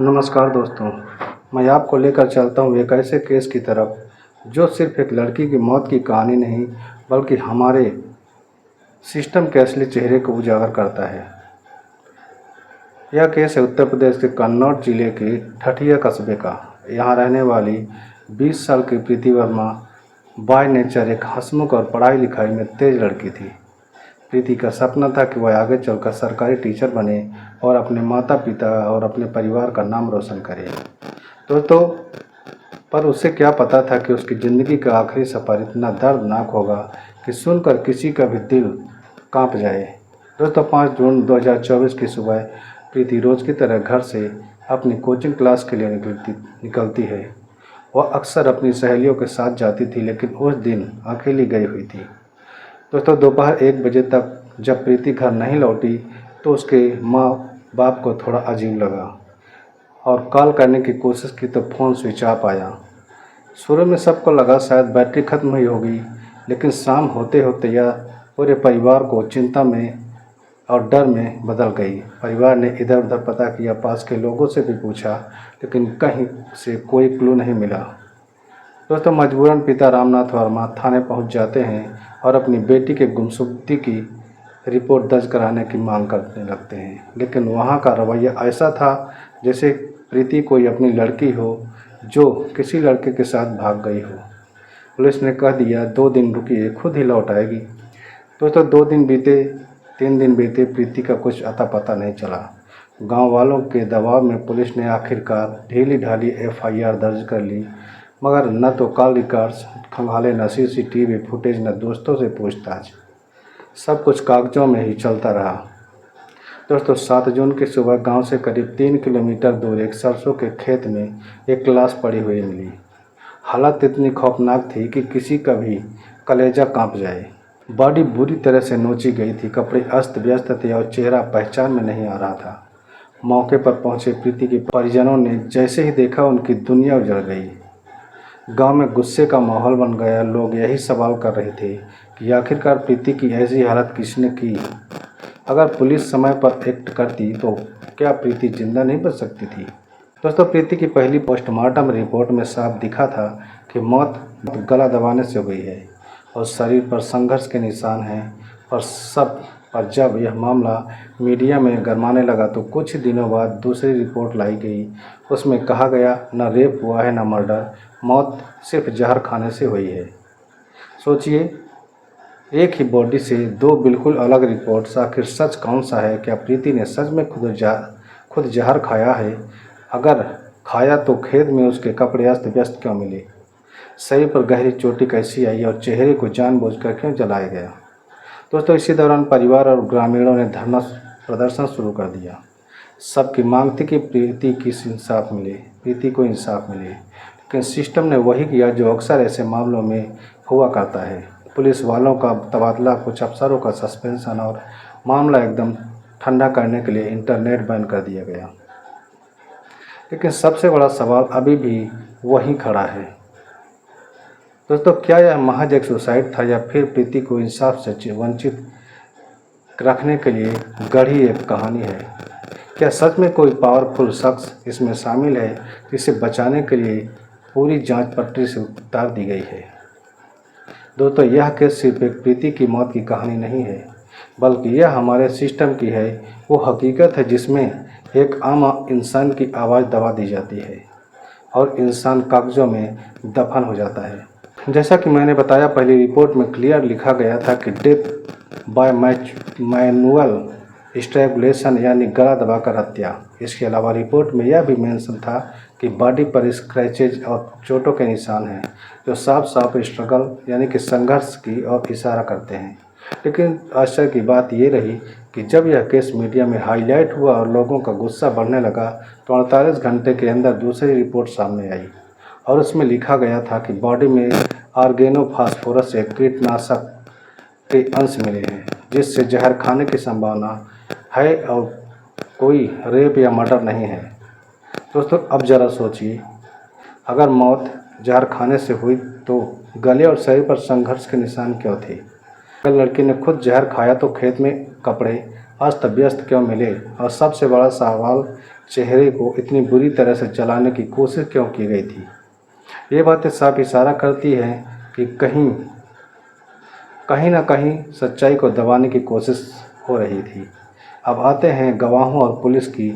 नमस्कार दोस्तों, मैं आपको लेकर चलता हूँ एक ऐसे केस की तरफ जो सिर्फ एक लड़की की मौत की कहानी नहीं बल्कि हमारे सिस्टम के असली चेहरे को उजागर करता है। यह केस है उत्तर प्रदेश के कन्नौज जिले के ठठिया कस्बे का। यहाँ रहने वाली 20 साल की प्रीति वर्मा बाय नेचर एक हंसमुख और पढ़ाई लिखाई में तेज लड़की थी। प्रीति का सपना था कि वह आगे चलकर सरकारी टीचर बने और अपने माता पिता और अपने परिवार का नाम रोशन करे। दोस्तों, पर उसे क्या पता था कि उसकी ज़िंदगी का आखिरी सफ़र इतना दर्दनाक होगा कि सुनकर किसी का भी दिल कांप जाए। दोस्तों, 5 जून 2024 की सुबह प्रीति रोज़ की तरह घर से अपनी कोचिंग क्लास के लिए निकलती है। वह अक्सर अपनी सहेलियों के साथ जाती थी, लेकिन उस दिन अकेली गई हुई थी। दोस्तों, दोपहर 1 बजे तक जब प्रीति घर नहीं लौटी तो उसके माँ बाप को थोड़ा अजीब लगा और कॉल करने की कोशिश की तो फ़ोन स्विच ऑफ आया। शुरू में सबको लगा शायद बैटरी ख़त्म हुई होगी, लेकिन शाम होते होते यह पूरे परिवार को चिंता में और डर में बदल गई। परिवार ने इधर उधर पता किया, पास के लोगों से भी पूछा, लेकिन कहीं से कोई क्लू नहीं मिला। दोस्तों, मजबूरन पिता रामनाथ वर्मा थाने पहुंच जाते हैं और अपनी बेटी के गुमशुदगी की रिपोर्ट दर्ज कराने की मांग करने लगते हैं, लेकिन वहां का रवैया ऐसा था जैसे प्रीति कोई अपनी लड़की हो जो किसी लड़के के साथ भाग गई हो। पुलिस ने कह दिया 2 दिन रुकिए, खुद ही लौट आएगी। दोस्तों, 2 दिन बीते, 3 दिन बीते, प्रीति का कुछ अता पता नहीं चला। गांव वालों के दबाव में पुलिस ने आखिरकार ढीली ढाली FIR दर्ज कर ली, मगर न तो कॉल रिकॉर्ड्स खंगाले, न CCTV फुटेज, न दोस्तों से पूछताछ। सब कुछ कागजों में ही चलता रहा। दोस्तों, 7 जून की सुबह गांव से करीब 3 किलोमीटर दूर एक सरसों के खेत में एक लाश पड़ी हुई मिली। हालत इतनी खौफनाक थी कि किसी का भी कलेजा कांप जाए। बॉडी बुरी तरह से नोची गई थी, कपड़े अस्त व्यस्त थे और चेहरा पहचान में नहीं आ रहा था। मौके पर पहुंचे प्रीति के परिजनों ने जैसे ही देखा, उनकी दुनिया उजड़ गई। गांव में गुस्से का माहौल बन गया। लोग यही सवाल कर रहे थे कि आखिरकार प्रीति की ऐसी हालत किसने की। अगर पुलिस समय पर एक्ट करती तो क्या प्रीति जिंदा नहीं बच सकती थी। दोस्तों, प्रीति की पहली पोस्टमार्टम रिपोर्ट में साफ दिखा था कि मौत गला दबाने से हुई है और शरीर पर संघर्ष के निशान हैं। पर जब यह मामला मीडिया में गरमाने लगा तो कुछ दिनों बाद दूसरी रिपोर्ट लाई गई। उसमें कहा गया न रेप हुआ है न मर्डर, मौत सिर्फ जहर खाने से हुई है। सोचिए, एक ही बॉडी से 2 बिल्कुल अलग रिपोर्ट्स, आखिर सच कौन सा है? क्या प्रीति ने सच में खुद जहर खाया है? अगर खाया तो खेत में उसके कपड़े अस्त व्यस्त क्यों मिले? शरीर पर गहरी चोटें कैसी आई और चेहरे को जानबूझकर क्यों जलाया गया? दोस्तों, इसी दौरान परिवार और ग्रामीणों ने धरना प्रदर्शन शुरू कर दिया। सबकी मांग थी कि प्रीति को इंसाफ मिले, लेकिन सिस्टम ने वही किया जो अक्सर ऐसे मामलों में हुआ करता है। पुलिस वालों का तबादला, कुछ अफसरों का सस्पेंशन और मामला एकदम ठंडा करने के लिए इंटरनेट बैन कर दिया गया। लेकिन सबसे बड़ा सवाल अभी भी वहीं खड़ा है। दोस्तों, क्या यह महज एक सुसाइड था या फिर प्रीति को इंसाफ से वंचित रखने के लिए गढ़ी एक कहानी है? क्या सच में कोई पावरफुल शख्स इसमें शामिल है जिसे बचाने के लिए पूरी जांच पटरी से उतार दी गई है? दोस्तों, यह केस सिर्फ एक प्रीति की मौत की कहानी नहीं है, बल्कि यह हमारे सिस्टम की है वो हकीकत है जिसमें एक आम इंसान की आवाज़ दबा दी जाती है और इंसान कागजों में दफन हो जाता है। जैसा कि मैंने बताया, पहली रिपोर्ट में क्लियर लिखा गया था कि डेथ बाय मैनुअल स्ट्रैंगुलेशन, यानी गला दबाकर हत्या। इसके अलावा रिपोर्ट में यह भी मेंशन था कि बॉडी पर स्क्रैचेज और चोटों के निशान हैं जो साफ साफ स्ट्रगल यानी कि संघर्ष की ओर इशारा करते हैं। लेकिन आश्चर्य की बात ये रही कि जब यह केस मीडिया में हाईलाइट हुआ और लोगों का गुस्सा बढ़ने लगा तो 48 घंटे के अंदर दूसरी रिपोर्ट सामने आई और उसमें लिखा गया था कि बॉडी में ऑर्गेनोफॉस्फोरस, एक कीटनाशक के अंश मिले हैं जिससे जहर खाने की संभावना है और कोई रेप या मर्डर नहीं है। दोस्तों, अब ज़रा सोचिए, अगर मौत जहर खाने से हुई तो गले और शरीर पर संघर्ष के निशान क्यों थे? अगर लड़की ने खुद जहर खाया तो खेत में कपड़े अस्त व्यस्त क्यों मिले, और सबसे बड़ा सवाल, चेहरे को इतनी बुरी तरह से जलाने की कोशिश क्यों की गई थी। ये बातें साफ इशारा करती हैं कि कहीं ना कहीं सच्चाई को दबाने की कोशिश हो रही थी। अब आते हैं गवाहों और पुलिस की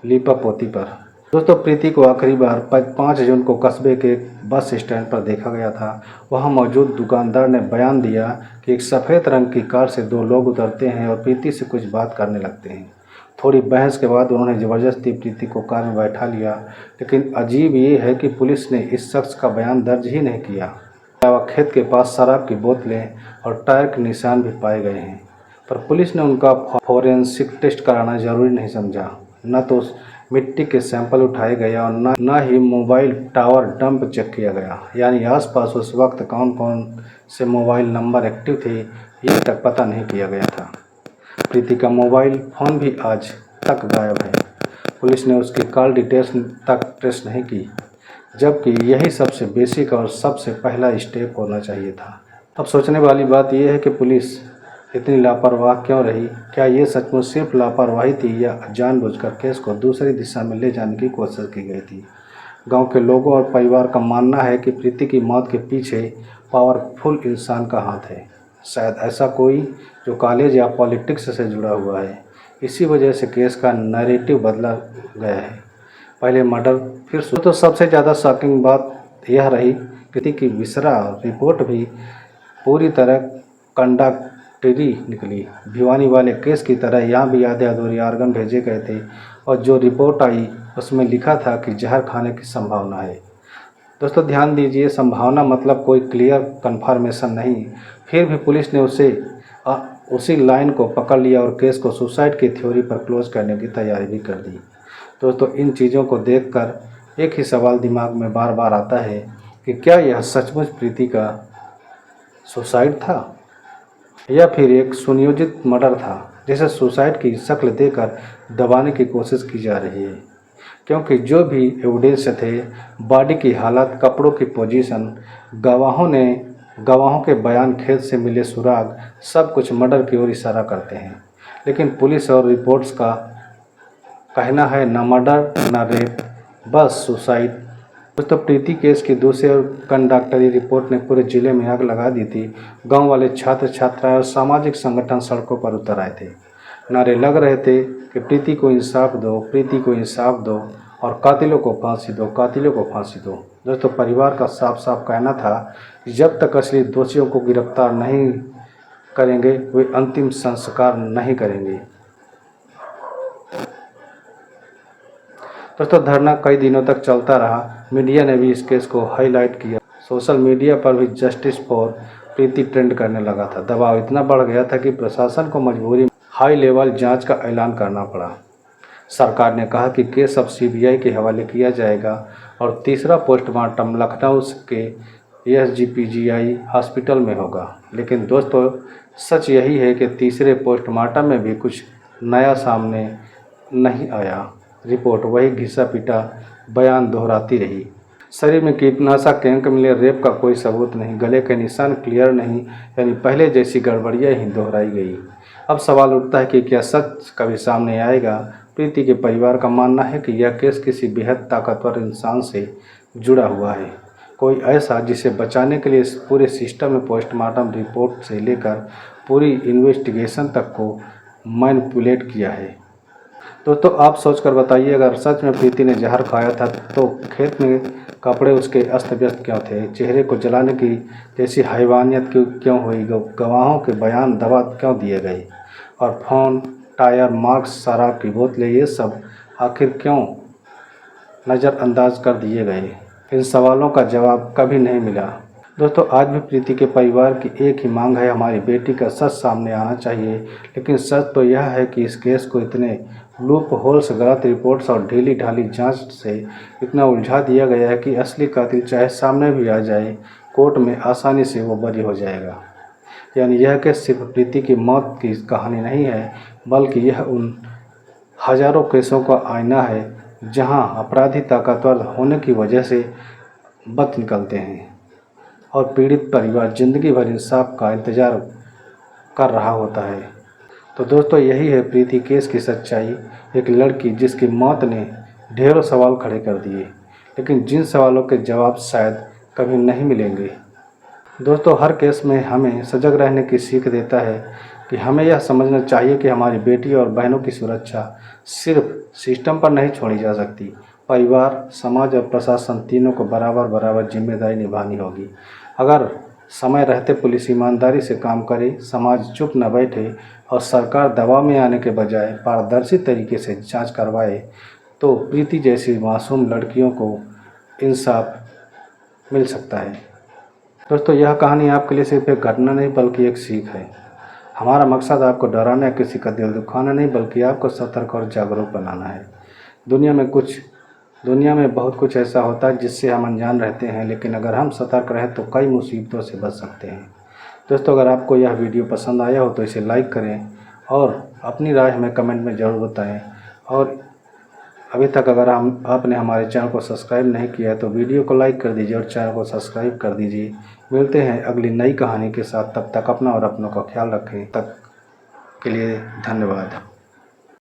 लीपापोती पर। दोस्तों, प्रीति को आखिरी बार 5 जून को कस्बे के बस स्टैंड पर देखा गया था। वहां मौजूद दुकानदार ने बयान दिया कि एक सफ़ेद रंग की कार से 2 लोग उतरते हैं और प्रीति से कुछ बात करने लगते हैं। थोड़ी बहस के बाद उन्होंने ज़बरदस्ती प्रीति को कार में बैठा लिया। लेकिन अजीब ये है कि पुलिस ने इस शख्स का बयान दर्ज ही नहीं किया। अलावा खेत के पास शराब की बोतलें और टायर के निशान भी पाए गए हैं, पर पुलिस ने उनका फोरेंसिक टेस्ट कराना जरूरी नहीं समझा। न तो मिट्टी के सैंपल उठाए गए और न ही मोबाइल टावर डंप चेक किया गया। यानी आसपास उस वक्त कौन कौन से मोबाइल नंबर एक्टिव थे, ये तक पता नहीं किया गया था। प्रीति का मोबाइल फ़ोन भी आज तक गायब है। पुलिस ने उसकी कॉल डिटेल्स तक ट्रेस नहीं की, जबकि यही सबसे बेसिक और सबसे पहला स्टेप होना चाहिए था। अब सोचने वाली बात यह है कि पुलिस इतनी लापरवाह क्यों रही। क्या ये सचमुच सिर्फ लापरवाही थी या जानबूझकर केस को दूसरी दिशा में ले जाने की कोशिश की गई थी। गांव के लोगों और परिवार का मानना है कि प्रीति की मौत के पीछे पावरफुल इंसान का हाथ है, शायद ऐसा कोई जो कॉलेज या पॉलिटिक्स से जुड़ा हुआ है। इसी वजह से केस का नैरेटिव बदला गया है, पहले मर्डर फिर तो सबसे ज़्यादा शॉकिंग बात यह रही, प्रीति की विसरा रिपोर्ट भी पूरी तरह कंडक्टरी निकली। भिवानी वाले केस की तरह यहाँ भी आधे अधूरे ऑर्गन भेजे गए थे और जो रिपोर्ट आई उसमें लिखा था कि जहर खाने की संभावना है। दोस्तों ध्यान दीजिए, संभावना मतलब कोई क्लियर कन्फर्मेशन नहीं। फिर भी पुलिस ने उसी लाइन को पकड़ लिया और केस को सुसाइड की थ्योरी पर क्लोज करने की तैयारी भी कर दी। दोस्तों, इन चीज़ों को देखकर एक ही सवाल दिमाग में बार बार आता है कि क्या यह सचमुच प्रीति का सुसाइड था या फिर एक सुनियोजित मर्डर था जिसे सुसाइड की शक्ल देकर दबाने की कोशिश की जा रही है। क्योंकि जो भी एविडेंस थे, बॉडी की हालत, कपड़ों की पोजीशन, गवाहों के बयान, खेत से मिले सुराग, सब कुछ मर्डर की ओर इशारा करते हैं। लेकिन पुलिस और रिपोर्ट्स का कहना है न मर्डर न रेप, बस सुसाइड। दोस्तों, प्रीति केस की दूसरी और कंडक्टरी रिपोर्ट ने पूरे जिले में आग लगा दी थी। गांव वाले छात्र छात्राएं और सामाजिक संगठन सड़कों पर उतर आए थे। नारे लग रहे थे कि प्रीति को इंसाफ दो, प्रीति को इंसाफ दो और कातिलों को फांसी दो, कातिलों को फांसी दो। दोस्तों, परिवार का साफ साफ कहना था कि जब तक असली दोषियों को गिरफ्तार नहीं करेंगे वे अंतिम संस्कार नहीं करेंगे। दोस्तों, धरना कई दिनों तक चलता रहा। मीडिया ने भी इस केस को हाईलाइट किया। सोशल मीडिया पर भी जस्टिस फॉर प्रीति ट्रेंड करने लगा था। दबाव इतना बढ़ गया था कि प्रशासन को मजबूरी हाई लेवल जांच का ऐलान करना पड़ा। सरकार ने कहा कि केस अब सीबीआई के हवाले किया जाएगा और तीसरा पोस्टमार्टम लखनऊ के एसजीपीजीआई हॉस्पिटल में होगा। लेकिन दोस्तों, सच यही है कि तीसरे पोस्टमार्टम में भी कुछ नया सामने नहीं आया। रिपोर्ट वही घिसा पिटा बयान दोहराती रही। शरीर में कीटनाशक कैंक मिले, रेप का कोई सबूत नहीं, गले के निशान क्लियर नहीं, यानी पहले जैसी गड़बड़ियाँ ही दोहराई गई। अब सवाल उठता है कि क्या सच कभी सामने आएगा। प्रीति के परिवार का मानना है कि यह केस किसी बेहद ताकतवर इंसान से जुड़ा हुआ है, कोई ऐसा जिसे बचाने के लिए इस पूरे सिस्टम में पोस्टमार्टम रिपोर्ट से लेकर पूरी इन्वेस्टिगेशन तक को मैनिपुलेट किया है। दोस्तों, आप सोचकर बताइए, अगर सच में प्रीति ने जहर खाया था तो खेत में कपड़े उसके अस्त व्यस्त क्यों थे, चेहरे को जलाने की जैसी हैवानियत क्यों हुई, गवाहों के बयान दबा क्यों दिए गए और फ़ोन, टायर, मार्क्स, शराब की बोतलें, ये सब आखिर क्यों नज़रअंदाज कर दिए गए। इन सवालों का जवाब कभी नहीं मिला। दोस्तों, आज भी प्रीति के परिवार की एक ही मांग है, हमारी बेटी का सच सामने आना चाहिए। लेकिन सच तो यह है कि इस केस को इतने लूप होल्स, गलत रिपोर्ट्स और ढीली ढाली जांच से इतना उलझा दिया गया है कि असली कातिल चाहे सामने भी आ जाए, कोर्ट में आसानी से वो बरी हो जाएगा। यानी यह केस सिर्फ प्रीति की मौत की कहानी नहीं है, बल्कि यह उन हजारों केसों का आईना है जहां अपराधी ताकतवर होने की वजह से बच निकलते हैं और पीड़ित परिवार जिंदगी भर इंसाफ का इंतज़ार कर रहा होता है। तो दोस्तों यही है प्रीति केस की सच्चाई। एक लड़की जिसकी मौत ने ढेरों सवाल खड़े कर दिए, लेकिन जिन सवालों के जवाब शायद कभी नहीं मिलेंगे। दोस्तों हर केस में हमें सजग रहने की सीख देता है कि हमें यह समझना चाहिए कि हमारी बेटी और बहनों की सुरक्षा सिर्फ सिस्टम पर नहीं छोड़ी जा सकती। परिवार, समाज और प्रशासन तीनों को बराबर बराबर जिम्मेदारी निभानी होगी। अगर समय रहते पुलिस ईमानदारी से काम करे, समाज चुप न बैठे और सरकार दबाव में आने के बजाय पारदर्शी तरीके से जांच करवाए, तो प्रीति जैसी मासूम लड़कियों को इंसाफ मिल सकता है। दोस्तों यह कहानी आपके लिए सिर्फ एक घटना नहीं बल्कि एक सीख है। हमारा मकसद आपको डराना या किसी का दिल दुखाना नहीं, बल्कि आपको सतर्क और जागरूक बनाना है। दुनिया में बहुत कुछ ऐसा होता है जिससे हम अनजान रहते हैं, लेकिन अगर हम सतर्क रहें तो कई मुसीबतों से बच सकते हैं। दोस्तों अगर आपको यह वीडियो पसंद आया हो तो इसे लाइक करें और अपनी राय हमें कमेंट में ज़रूर बताएं। और अभी तक अगर आपने हमारे चैनल को सब्सक्राइब नहीं किया है तो वीडियो को लाइक कर दीजिए और चैनल को सब्सक्राइब कर दीजिए। मिलते हैं अगली नई कहानी के साथ, तब तक अपना और अपनों का ख्याल रखें। तब के लिए धन्यवाद।